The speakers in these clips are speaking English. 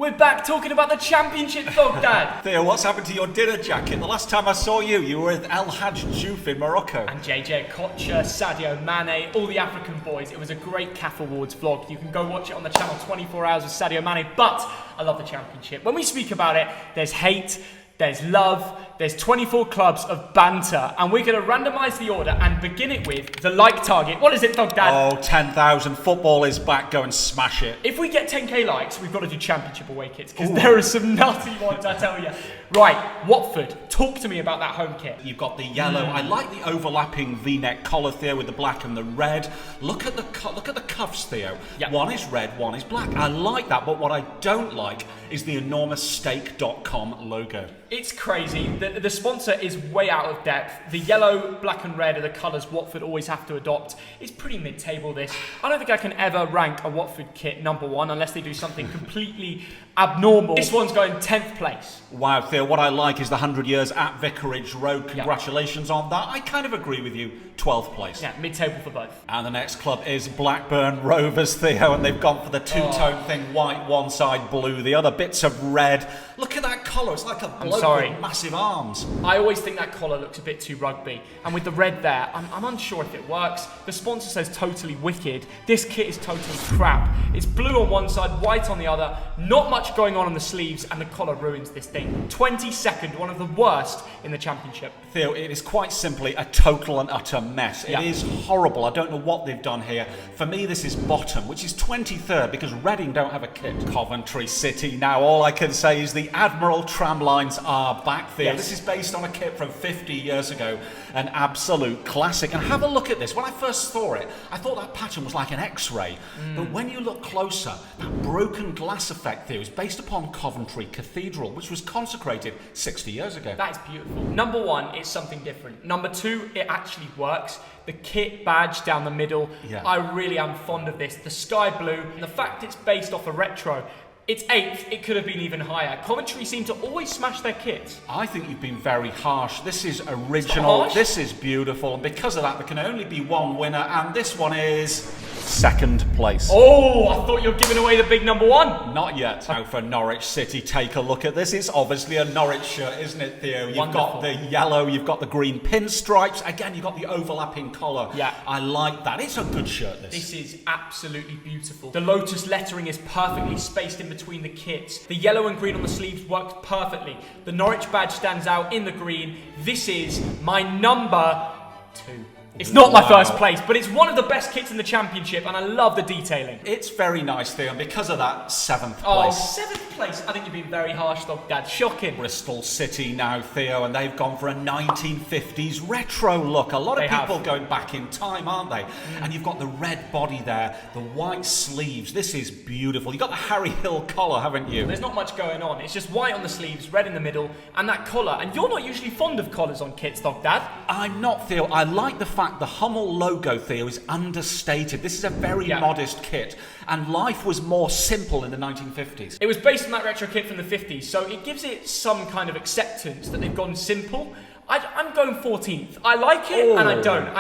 We're back talking about the Championship, Thog Dad. Theo, what's happened to your dinner jacket? The last time I saw you, you were with El Hadj Diouf in Morocco. And JJ Kocha, Sadio Mane, all the African boys. It was a great CAF Awards vlog. You can go watch it on the channel 24 Hours with Sadio Mane. But I love the Championship. When we speak about it, there's hate, there's love, there's 24 clubs of banter, and we're going to randomise the order and begin it with the like target. What is it, Thog Dad? Oh, 10,000. Football is back. Go and smash it. If we get 10k likes, we've got to do Championship away kits, because there are some nutty ones, I tell you. Right, Watford, talk to me about that home kit. You've got the yellow. I like the overlapping V-neck collar, Theo, with the black and the red. Look at the cuffs, Theo. Yep. One is red, one is black. I like that, but what I don't like is the enormous stake.com logo. It's crazy. The sponsor is way out of depth. The yellow, black and red are the colours Watford always have to adopt. It's pretty mid-table, this. I don't think I can ever rank a Watford kit number one unless they do something completely abnormal. This one's going 10th place. Wow, Theo, what I like is the 100 years at Vicarage Road. Congratulations on that. I kind of agree with you. 12th place. Yeah, mid-table for both. And the next club is Blackburn Rovers, Theo, and they've gone for the two-tone thing. White one side, blue the other. Bits of red. Look at that collar. It's like a bloke with massive arms. I always think that collar looks a bit too rugby. And with the red there, I'm unsure if it works. The sponsor says totally wicked. This kit is totally crap. It's blue on one side, white on the other. Not much going on the sleeves, and the collar ruins this thing. 22nd, one of the worst in the Championship. Theo, it is quite simply a total and utter mess. It is horrible. I don't know what they've done here. For me, this is bottom, which is 23rd, because Reading don't have a kit. Coventry City. Now, all I can say is the Admiral tram lines are back, Theo. This is based on a kit from 50 years ago. An absolute classic. And have a look at this. When I first saw it, I thought that pattern was like an X-ray. But when you look closer, that broken glass effect, Theo, is based upon Coventry Cathedral, which was consecrated 60 years ago. That is beautiful. Number one, it's something different. Number two, it actually works. The kit badge down the middle, I really am fond of this. The sky blue, and the fact it's based off a retro. It's 8th, it could have been even higher. Coventry seem to always smash their kits. I think you've been very harsh. This is original, this is beautiful, and because of that there can only be one winner, and this one is 2nd place. Oh, I thought you were giving away the big number one. Not yet. Now for Norwich City, take a look at this. It's obviously a Norwich shirt, isn't it, Theo? You've got the yellow, you've got the green pinstripes. Again, you've got the overlapping collar. Yeah. I like that. It's a good shirt, this. This is absolutely beautiful. The Lotus lettering is perfectly spaced in between the kits. The yellow and green on the sleeves works perfectly. The Norwich badge stands out in the green. This is my number 2. It's not my first place, but it's one of the best kits in the Championship, and I love the detailing. It's very nice, Theo, and because of that, 7th place. Oh, 7th place. I think you've been very harsh, Thog Dad. Shocking. Bristol City now, Theo, and they've gone for a 1950s retro look. A lot of people going back in time, aren't they? And you've got the red body there, the white sleeves. This is beautiful. You've got the Harry Hill collar, haven't you? There's not much going on. It's just white on the sleeves, red in the middle, and that collar. And you're not usually fond of collars on kits, Thog Dad. I'm not, Theo. I like the fact the Hummel logo, Theo, is understated. This is a very modest kit, and life was more simple in the 1950s. It was based on that retro kit from the 50s, so it gives it some kind of acceptance that they've gone simple. I'm going 14th. I like it, and I don't.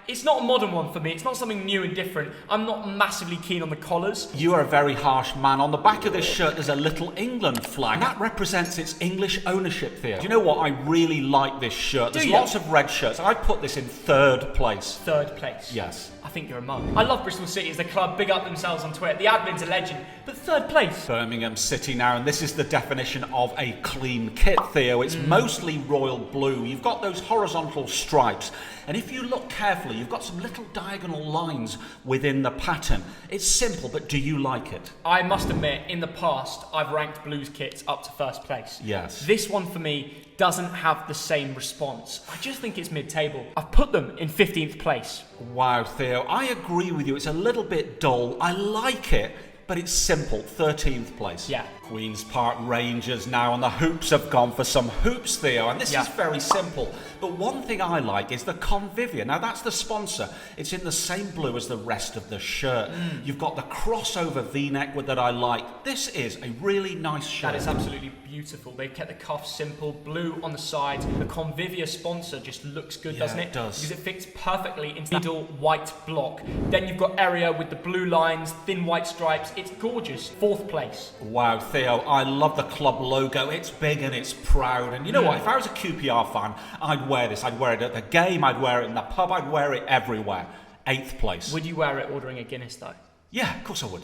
It's not a modern one for me. It's not something new and different. I'm not massively keen on the collars. You are a very harsh man. On the back of this shirt, there's a little England flag. That represents its English ownership, Theo. Do you know what? I really like this shirt. There's lots of red shirts. I put this in 3rd place. 3rd place? Yes. I think you're a mug. I love Bristol City as the club. Big up themselves on Twitter. The admin's a legend. But 3rd place? Birmingham City now, and this is the definition of a clean kit, Theo. It's mostly royal blue. You've got those horizontal stripes, and if you look carefully, you've got some little diagonal lines within the pattern. It's simple, but do you like it? I must admit, in the past, I've ranked Blues kits up to 1st place. Yes. This one, for me, doesn't have the same response. I just think it's mid-table. I've put them in 15th place. Wow, Theo, I agree with you. It's a little bit dull. I like it, but it's simple. 13th place. Yeah. Queen's Park Rangers now, and the hoops have gone for some hoops, Theo, and this is very simple. But one thing I like is the Convivia. Now, that's the sponsor. It's in the same blue as the rest of the shirt. You've got the crossover V-neck that I like. This is a really nice shirt. That is absolutely beautiful. They've kept the cuffs simple, blue on the sides. The Convivia sponsor just looks good, doesn't it? It does. Because it fits perfectly into the middle white block. Then you've got area with the blue lines, thin white stripes, It's gorgeous. 4th place. Wow, Theo, I love the club logo. It's big and it's proud. And you know what? If I was a QPR fan, I'd wear this. I'd wear it at the game, I'd wear it in the pub, I'd wear it everywhere. 8th place. Would you wear it ordering a Guinness, though? Yeah, of course I would.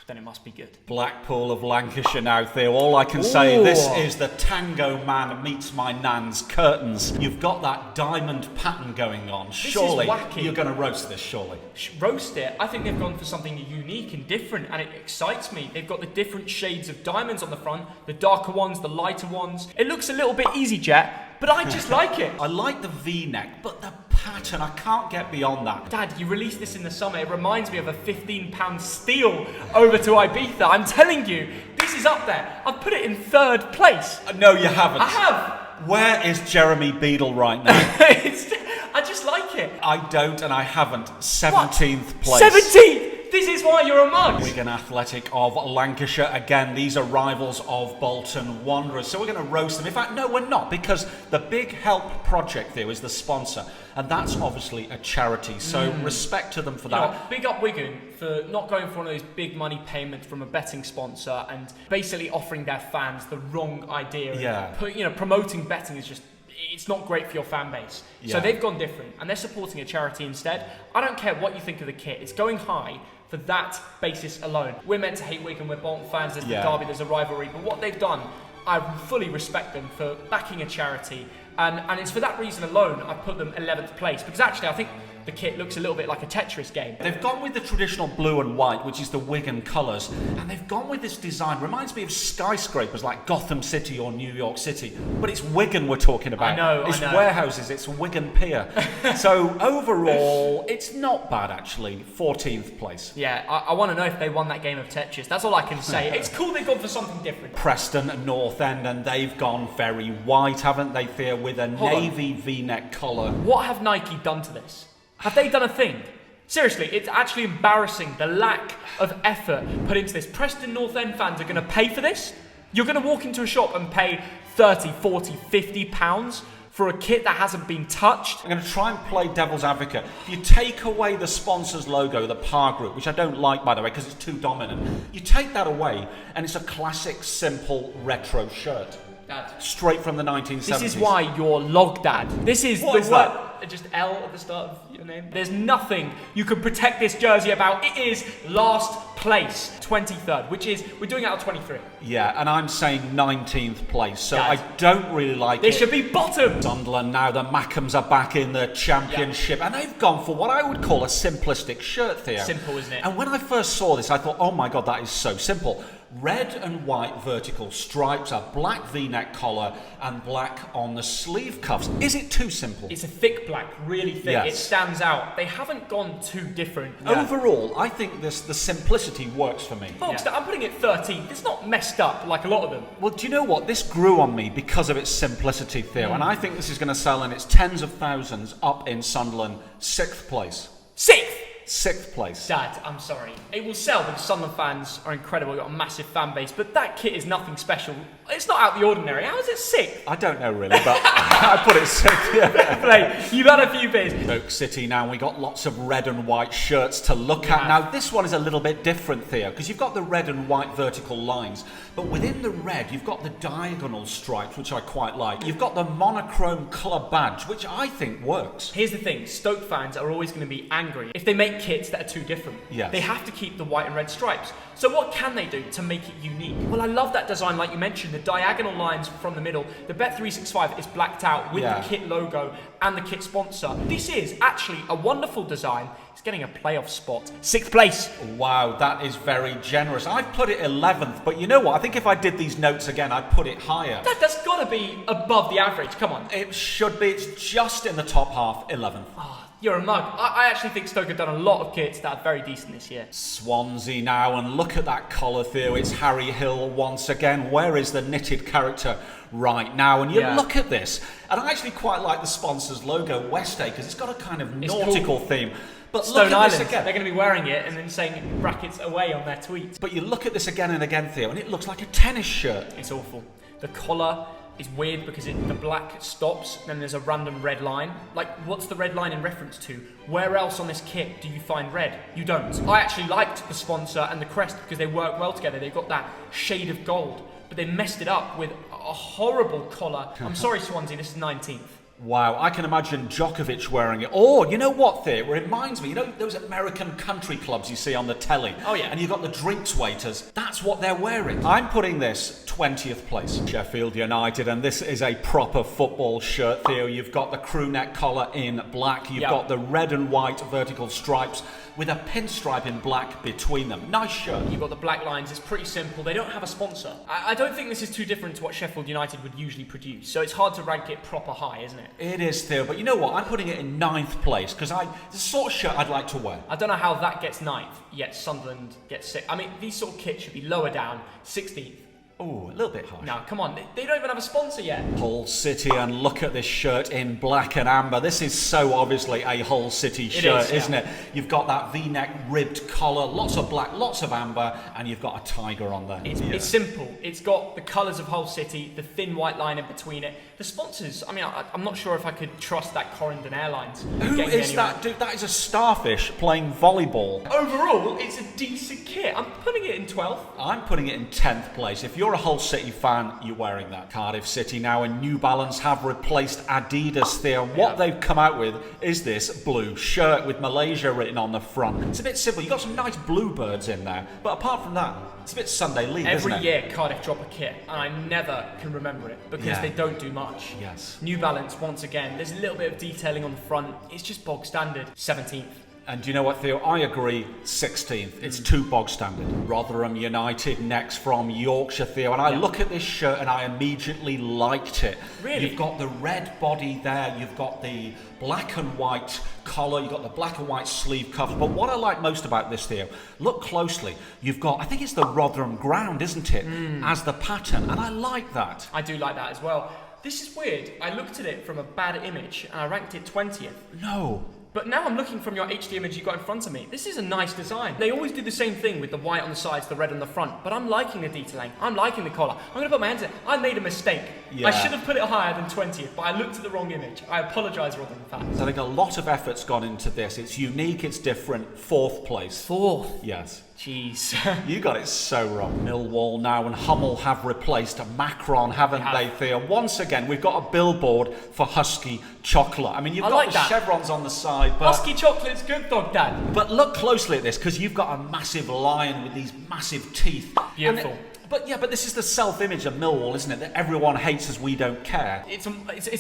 Then it must be good. Blackpool of Lancashire now, Theo. All I can say, this is the Tango Man meets my nan's curtains. You've got that diamond pattern going on. Surely you're going to roast this, surely. Roast it? I think they've gone for something unique and different, and it excites me. They've got the different shades of diamonds on the front, the darker ones, the lighter ones. It looks a little bit EasyJet, but I just like it. I like the V-neck, but the pattern, I can't get beyond that. Dad, you released this in the summer. It reminds me of a £15 steal over to Ibiza. I'm telling you, this is up there. I've put it in 3rd place. No, you haven't. I have. Where is Jeremy Beadle right now? I just like it. I don't and I haven't. 17th place. 17th! This is why you're a mug. Wigan Athletic of Lancashire. Again, these are rivals of Bolton Wanderers. So we're going to roast them. In fact, no, we're not, because the Big Help Project there is the sponsor. And that's obviously a charity. So respect to them for that. You know, big up Wigan for not going for one of those big money payments from a betting sponsor and basically offering their fans the wrong idea. Yeah. Promoting betting is just... It's not great for your fan base. Yeah. So they've gone different and they're supporting a charity instead. I don't care what you think of the kit. It's going high for that basis alone. We're meant to hate Wigan. We're Bolton fans. There's the derby. There's a rivalry. But what they've done, I fully respect them for backing a charity. And it's for that reason alone I've put them 11th place. Because actually I think the kit looks a little bit like a Tetris game. They've gone with the traditional blue and white, which is the Wigan colours, and they've gone with this design. Reminds me of skyscrapers like Gotham City or New York City, but it's Wigan we're talking about. I know. Warehouses, it's Wigan Pier. So overall, it's not bad actually. 14th place. Yeah, I want to know if they won that game of Tetris. That's all I can say. It's cool they've gone for something different. Preston North End, and they've gone very white, haven't they, Thea, with a navy V-neck collar. What have Nike done to this? Have they done a thing? Seriously, it's actually embarrassing, the lack of effort put into this. Preston North End fans are going to pay for this? You're going to walk into a shop and pay 30, 40, 50 pounds for a kit that hasn't been touched? I'm going to try and play devil's advocate. If you take away the sponsor's logo, the PAR group, which I don't like, by the way, because it's too dominant, you take that away and it's a classic, simple, retro shirt. Dad. Straight from the 1970s. This is why you're log dad. This is what the is word. that? Just L at the start of your name. There's nothing you can protect this jersey about. It is last place, 23rd, which is, we're doing it out of 23. Yeah, and I'm saying 19th place, so Dad. I don't really like it. They should be bottom. Sunderland now, the Mackhams are back in the championship, and they've gone for what I would call a simplistic shirt, Theo. Simple, isn't it? And when I first saw this, I thought, oh my God, that is so simple. Red and white vertical stripes, a black V-neck collar, and black on the sleeve cuffs. Is it too simple? It's a thick black, really thick. Yes. It stands out. They haven't gone too different. Overall, I think the simplicity works for me. Folks, I'm putting it 13th. It's not messed up like a lot of them. Well, do you know what? This grew on me because of its simplicity, Theo, and I think this is going to sell in its tens of thousands up in Sunderland. 6th place. 6th place. Dad, I'm sorry. It will sell because Sunderland fans are incredible. We've got a massive fan base, but that kit is nothing special. It's not out of the ordinary. How is it 6th? I don't know really, but I put it 6th. Yeah. You've had a few beers. Stoke City now, we got lots of red and white shirts to look at. Now, this one is a little bit different, Theo, because you've got the red and white vertical lines, but within the red, you've got the diagonal stripes, which I quite like. You've got the monochrome club badge, which I think works. Here's the thing, Stoke fans are always going to be angry if they make kits that are too different. Yes. They have to keep the white and red stripes. So what can they do to make it unique? Well, I love that design, like you mentioned, the diagonal lines from the middle. The Bet365 is blacked out with the kit logo and the kit sponsor. This is actually a wonderful design. It's getting a playoff spot. 6th place. Wow, that is very generous. I've put it 11th, but you know what? I think if I did these notes again, I'd put it higher. That's got to be above the average. Come on. It should be. It's just in the top half, 11th. You're a mug. I actually think Stoke have done a lot of kits that are very decent this year. Swansea now, and look at that collar, Theo. It's Harry Hill once again. Where is the knitted character right now? And you look at this, and I actually quite like the sponsor's logo, Westay, because it's got a kind of nautical theme. But Stone look at Island, this again. They're going to be wearing it and then saying brackets away on their tweets. But you look at this again and again, Theo, and it looks like a tennis shirt. It's awful. The collar, is weird because the black stops, then there's a random red line. Like, what's the red line in reference to? Where else on this kit do you find red? You don't. I actually liked the sponsor and the crest because they work well together. They've got that shade of gold, but they messed it up with a horrible collar. I'm sorry, Swansea, this is 19th. Wow, I can imagine Djokovic wearing it. Or, you know what, Theo? It reminds me, you know those American country clubs you see on the telly? Oh, yeah. And you've got the drinks waiters. That's what they're wearing. I'm putting this 20th place. Sheffield United, and this is a proper football shirt, Theo. You've got the crew neck collar in black. You've got the red and white vertical stripes with a pinstripe in black between them. Nice shirt. You've got the black lines. It's pretty simple. They don't have a sponsor. I don't think this is too different to what Sheffield United would usually produce. So it's hard to rank it proper high, isn't it? It is, Theo, but you know what? I'm putting it in 9th place because it's the sort of shirt I'd like to wear. I don't know how that gets 9th, yet Sunderland gets 6th. I mean, these sort of kits should be lower down, 16th. Oh, a little bit harsh. No, come on. They don't even have a sponsor yet. Hull City, and look at this shirt in black and amber. This is so obviously a Hull City shirt, isn't it? You've got that V-neck ribbed collar, lots of black, lots of amber, and you've got a tiger on there. It's simple. It's got the colours of Hull City, the thin white line in between it. The sponsors, I mean, I'm not sure if I could trust that Corendon Airlines. Who is that dude? That is a starfish playing volleyball. Overall, it's a decent kit. I'm putting it in 12th. I'm putting it in 10th place. If you're a Hull City fan, you're wearing that. Cardiff City now and New Balance have replaced Adidas, Theo. What they've come out with is this blue shirt with Malaysia written on the front. It's a bit simple. You've got some nice bluebirds in there, but apart from that, it's a bit Sunday league, isn't it? Every year Cardiff drop a kit, and I never can remember it because they don't do much. Yes. New Balance, once again, there's a little bit of detailing on the front. It's just bog standard. 17th. And do you know what, Theo? I agree, 16th. It's too bog standard. Rotherham United next from Yorkshire, Theo. And I look at this shirt and I immediately liked it. Really? You've got the red body there. You've got the black and white collar. You've got the black and white sleeve cuffs. But what I like most about this, Theo, look closely. You've got, I think it's the Rotherham ground, isn't it? As the pattern. And I like that. I do like that as well. This is weird. I looked at it from a bad image and I ranked it 20th. No. But now I'm looking from your HD image you got in front of me. This is a nice design. They always do the same thing with the white on the sides, the red on the front. But I'm liking the detailing. I'm liking the collar. I'm going to put my hands in it. I made a mistake. Yeah. I should have put it higher than 20th, but I looked at the wrong image. I apologise, Rotherham fans. I think a lot of effort's gone into this. It's unique, it's different. 4th place. 4th? Yes. Jeez. You got it so wrong. Millwall now and Hummel have replaced Macron, haven't they, Theo? Once again, we've got a billboard for Husky chocolate. I mean, you've got the chevrons on the side, but... Husky chocolate's good, Dog Dad. But look closely at this, because you've got a massive lion with these massive teeth. Beautiful. But this is the self-image of Millwall, isn't it? That everyone hates as we don't care. It's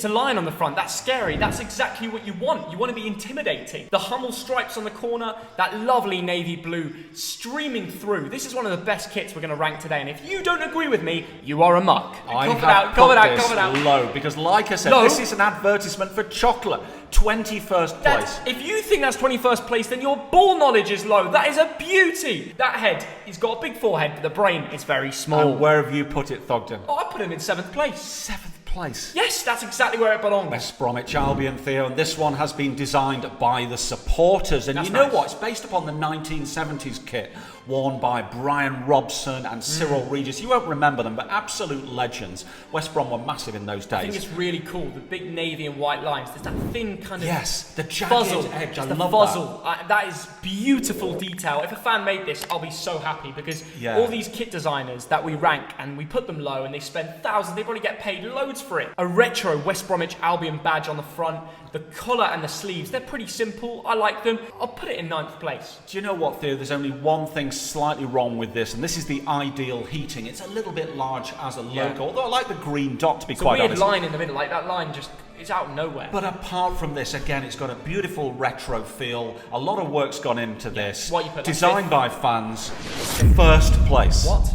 a lion on the front. That's scary. That's exactly what you want. You want to be intimidating. The Hummel stripes on the corner, that lovely navy blue streaming through. This is one of the best kits we're going to rank today. And if you don't agree with me, you are a muck. I have put this low because, like I said, this is an advertisement for chocolate. 21st place. If you think that's 21st place, then your ball knowledge is low. That is a beauty. That head, he's got a big forehead, but the brain is very small. And where have you put it, Thogden? Oh, I put him in 7th place. 7th place? Yes, that's exactly where it belongs. West Bromwich Albion, Theo, and this one has been designed by the supporters. And you know what? It's based upon the 1970s kit worn by Brian Robson and Cyril Regis. You won't remember them, but absolute legends. West Brom were massive in those days. I think it's really cool. The big navy and white lines. There's that thin kind of the jagged edge. I love that. That is beautiful detail. If a fan made this, I'll be so happy because all these kit designers that we rank and we put them low and they spend thousands, they probably get paid loads for it. A retro West Bromwich Albion badge on the front. The collar and the sleeves, they're pretty simple. I like them. I'll put it in 9th place. Do you know what, Theo? There's only one thing slightly wrong with this, and this is the ideal heating. It's a little bit large as a logo, although I like the green dot, to be quite honest. It's a weird line in the middle, like that line just... It's out of nowhere. But apart from this, again, it's got a beautiful retro feel. A lot of work's gone into this. What you put? Designed by fans. 1st place. What?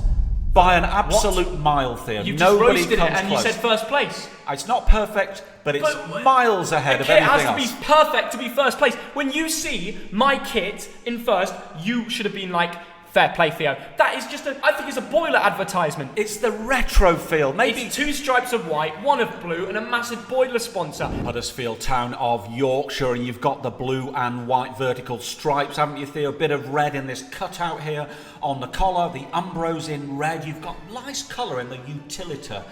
By an absolute mile, Theo. You Nobody just roasted comes it and close. you said 1st place. It's not perfect, but it's miles ahead of anything else. It has to be perfect to be 1st place. When you see my kit in 1st, you should have been like Fair play, Theo. That is just I think it's a boiler advertisement. It's the retro feel. Maybe It's 2 stripes of white, 1 of blue, and a massive boiler sponsor. Huddersfield Town of Yorkshire, and you've got the blue and white vertical stripes, haven't you, Theo? A bit of red in this cutout here on the collar, the Umbros in red. You've got nice colour in the utilita.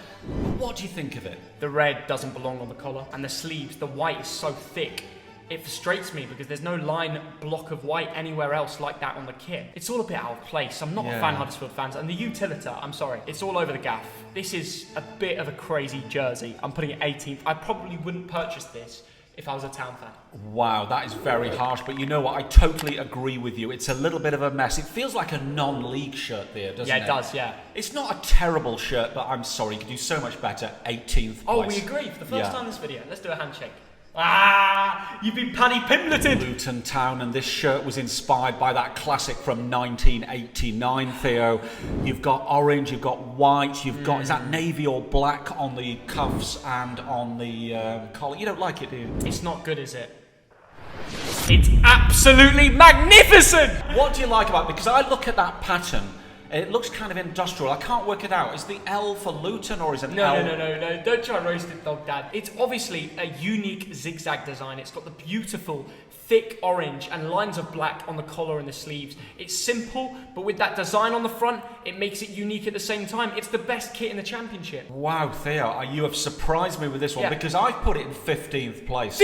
What do you think of it? The red doesn't belong on the collar, and the sleeves, the white is so thick. It frustrates me because there's no line block of white anywhere else like that on the kit. It's all a bit out of place. I'm not a fan of Huddersfield fans. And the utilita, I'm sorry, it's all over the gaff. This is a bit of a crazy jersey. I'm putting it 18th. I probably wouldn't purchase this if I was a Town fan. Wow, that is very harsh, but you know what? I totally agree with you. It's a little bit of a mess. It feels like a non-league shirt there, doesn't it? Yeah, it does, yeah. It's not a terrible shirt, but I'm sorry, you could do so much better. 18th Oh, place. we agree. For the first time this video, let's do a handshake. Ah, you've been Paddy Pimbleton. Luton Town, and this shirt was inspired by that classic from 1989, Theo. You've got orange, you've got white, you've got, is that navy or black on the cuffs and on the collar? You don't like it, do you? It's not good, is it? It's absolutely magnificent! What do you like about it? Because I look at that pattern, it looks kind of industrial. I can't work it out. Is the L for Luton or is it No, L? no. Don't try roasting dog, Dad. It's obviously a unique zigzag design. It's got the beautiful thick orange and lines of black on the collar and the sleeves. It's simple, but with that design on the front, it makes it unique at the same time. It's the best kit in the Championship. Wow, Theo, you have surprised me with this one because I've put it in 15th place.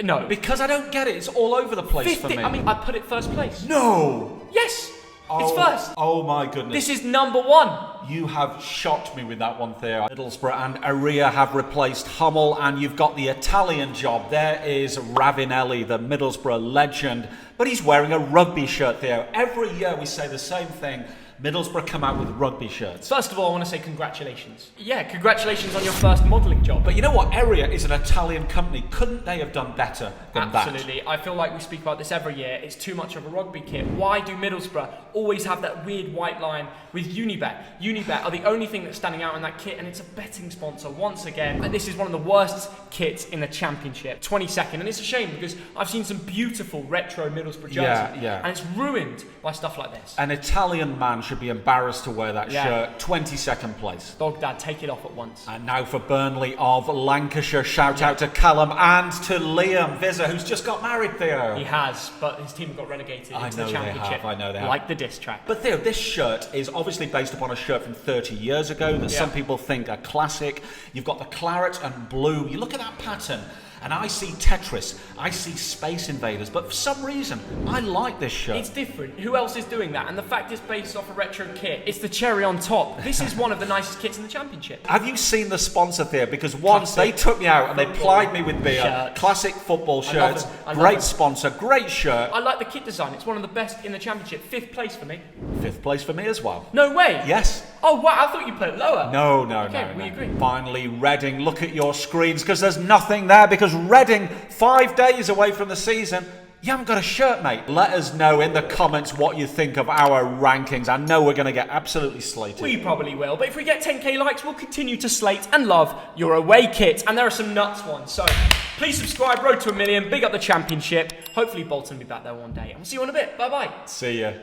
No. Because I don't get it. It's all over the place for me. I mean, I put it first place. No! Yes! It's first. Oh my goodness. This is number 1. You have shocked me with that one, Theo. Middlesbrough and Aria have replaced Hummel, and you've got the Italian job. There is Ravinelli, the Middlesbrough legend, but he's wearing a rugby shirt, Theo. Every year we say the same thing. Middlesbrough come out with rugby shirts. First of all, I want to say congratulations. Yeah, congratulations on your first modelling job. But you know what? Aria is an Italian company. Couldn't they have done better than that? Absolutely. I feel like we speak about this every year. It's too much of a rugby kit. Why do Middlesbrough always have that weird white line with Unibet? Unibet are the only thing that's standing out in that kit, and it's a betting sponsor once again. And this is one of the worst kits in the Championship. 22nd, and it's a shame because I've seen some beautiful retro Middlesbrough jerseys, and it's ruined by stuff like this. An Italian man should be embarrassed to wear that shirt. 22nd place. Dog Dad, take it off at once. And now for Burnley of Lancashire. Shout out to Callum and to Liam Vizza, who's just got married, Theo. He has, but his team got relegated into the Championship. I know they have. Like the diss track. But Theo, this shirt is obviously based upon a shirt from 30 years ago that some people think a classic. You've got the claret and blue. You look at that pattern, and I see Tetris, I see Space Invaders, but for some reason, I like this shirt. It's different. Who else is doing that? And the fact it's based off a retro kit, it's the cherry on top. This is one of the nicest kits in the Championship. Have you seen the sponsor there? Because once they took me out and they plied me with beer. Shirts. Classic football shirts. I love Great them. sponsor, great shirt. I like the kit design. It's one of the best in the Championship. 5th place for me. 5th place for me as well. No way. Yes. Oh, wow. I thought you put it lower. No. Okay, we agree. Finally, Reading. Look at your screens because there's nothing there because Reading, 5 days away from the season, you haven't got a shirt, mate. Let us know in the comments what you think of our rankings. I know we're going to get absolutely slated. We probably will, but if we get 10k likes, we'll continue to slate and love your away kit. And there are some nuts ones. So please subscribe, road to 1 million, big up the Championship. Hopefully Bolton will be back there one day. And we'll see you in a bit. Bye-bye. See ya.